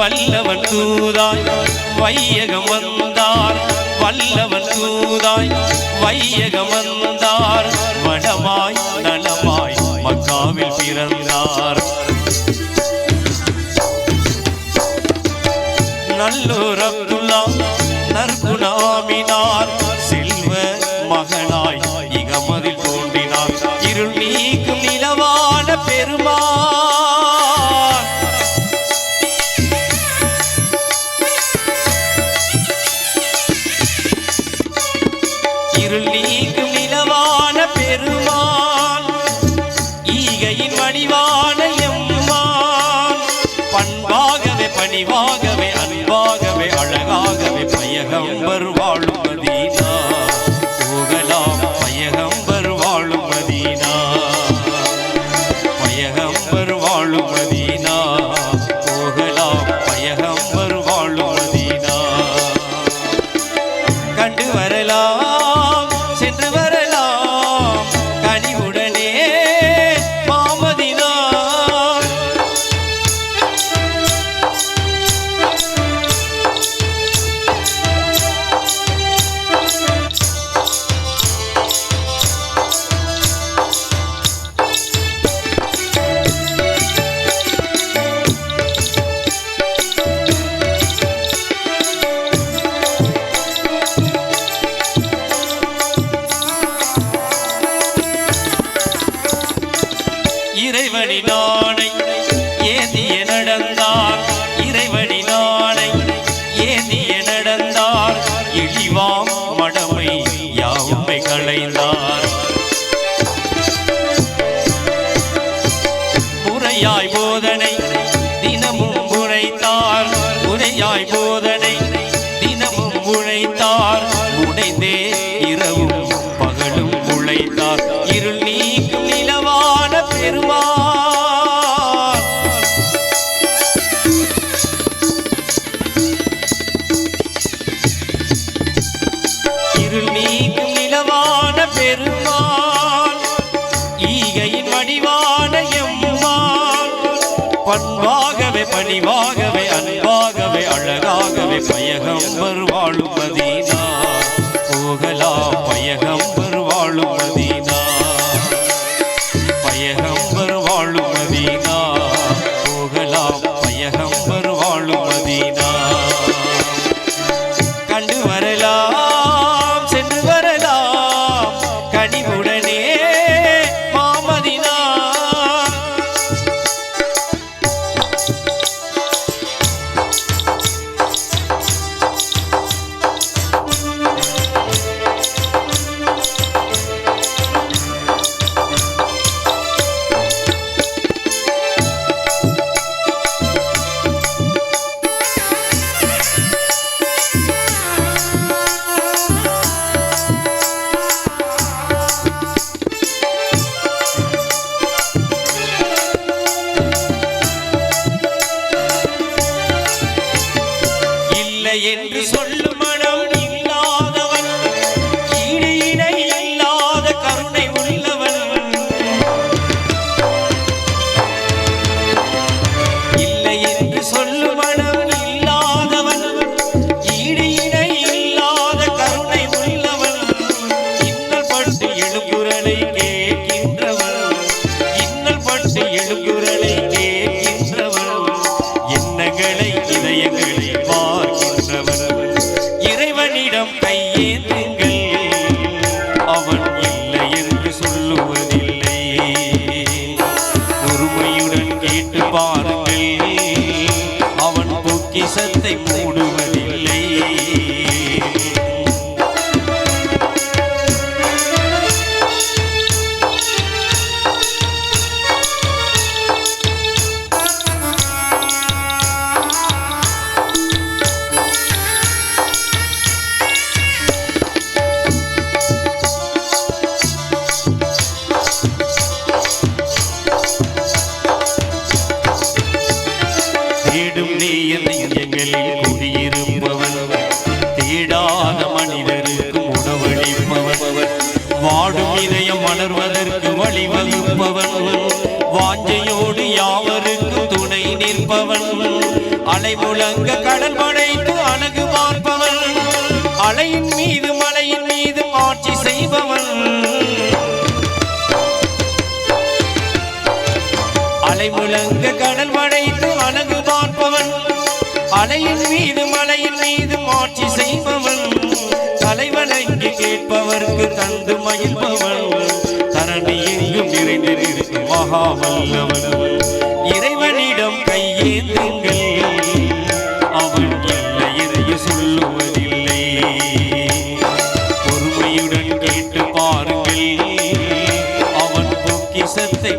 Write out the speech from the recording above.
வல்லவன் தூதாய் வையகம் வந்தார் வல்லவன் தூதாய் வையகம் வந்தார் வடமாய் நலமாய் மக்காவில் பிறந்தார் நல்லூர் அப்துல்லா நற்குணாமினார் செல்வ மகனாய் இகமதில் தோன்றினார் இருள் நீக்கும் நிலவான பெருமான் இருள் நீக்கும் நிலவான பெருமான் ஈகையின் வடிவான எம்மான் பண்பாகவே பணிவாகவே அன்பாகவே அழகாகவே பயகம்பர் வாழும் மதீனா போகலாம் பயகம்பர் வாழும் மதீனா பயகம்பர் வாழும் மதீனா போகலாம் பயகம்பர் வாழும் மதீனா கண்டு வரலாம் சென்று வரலாம் கனிவுடனே மாமதினா இறைவனி நாணை ஏந்திய நடந்தார் இறைவனி நாணை ஏந்திய நடந்தார் இழிவாம் மடமை யாவுமை களைந்தார் முறையாய் போதனை தினமும் உரைத்தார் முறையாய் போதனை தினமும் உழைத்தார் உடைந்தே இரவும் பகலும் உழைத்தார் இருள் நீக்கும் நிலவான பெருமான் இருள் நீக்கும் நிலவான பெருமான் ஈகையின் வடிவான எம்மான் பண்பாகவே பணிவாகவே அன்பாகவே அழகாகவே பயகம்பர் வாழும் மதீனா போகலாம் பயகம்பர் வாழும் மதீனா பயகம்பர் வாழும் மதீனா போகலாம் பயகம்பர் வாழும் மதீனா கண்டு வரலாம் சென்று வரலாம் கனிவுடனே மாமதினா என்று சொல்லும் மனம் இல்லாதவன் ஈடு இணை இல்லாத கருணை உள்ளவன் இல்லை என்று சொல்லும் மனம் இல்லாதவன் ஈடு இணை இல்லாத கருணை உள்ளவன் இன்னல் பட்டு எழுகுரலை கேட்கின்றவன் இன்னல் பட்டு எழுகுரலை கேட்கின்றவன் எண்ணங்களை இதயங்களை இறைவனிடம் கையேந்துங்கள் அவன் இல்லை என்று சொல்லுவதில்லை பொறுமையுடன் கேட்டு பாருங்கள் அவன் பொக்கிஷத்தை மூடுவதில்லை தேடும் நேயர் நெஞ்சங்களில் குடியிருப்பவன் தேடாத மனிதருக்கு உணவளிப்பவன் வாடும் இதயம் மலர்வதற்கு வழிவகுப்பவன் வாஞ்சையோடு யாவருக்கும் துணை நிற்கும் இருப்பவன் அலை முழங்க கடல் படைத்து அழகு பார்ப்பவன் அலையின் மீது மலையின் மீது ஆட்சி செய்பவன் அலை முழங்க கடல் படைத்து அழகு பார்ப்பவன் அலையின் மீது மலையின் மீது ஆட்சி செய்பவன் தலைவணங்கி கேட்பவர்க்கு தந்து மகிழ்பவன் தரணி எங்கும் நிறைந்திருக்கும் மகாவல்லவன் இறைவனிடம் கையேந்துங்கள் அவன் இல்லை என்று சொல்லுவதில்லை பொறுமையுடன் கேட்டு பாருங்கள் அவன் பொக்கிஷத்தை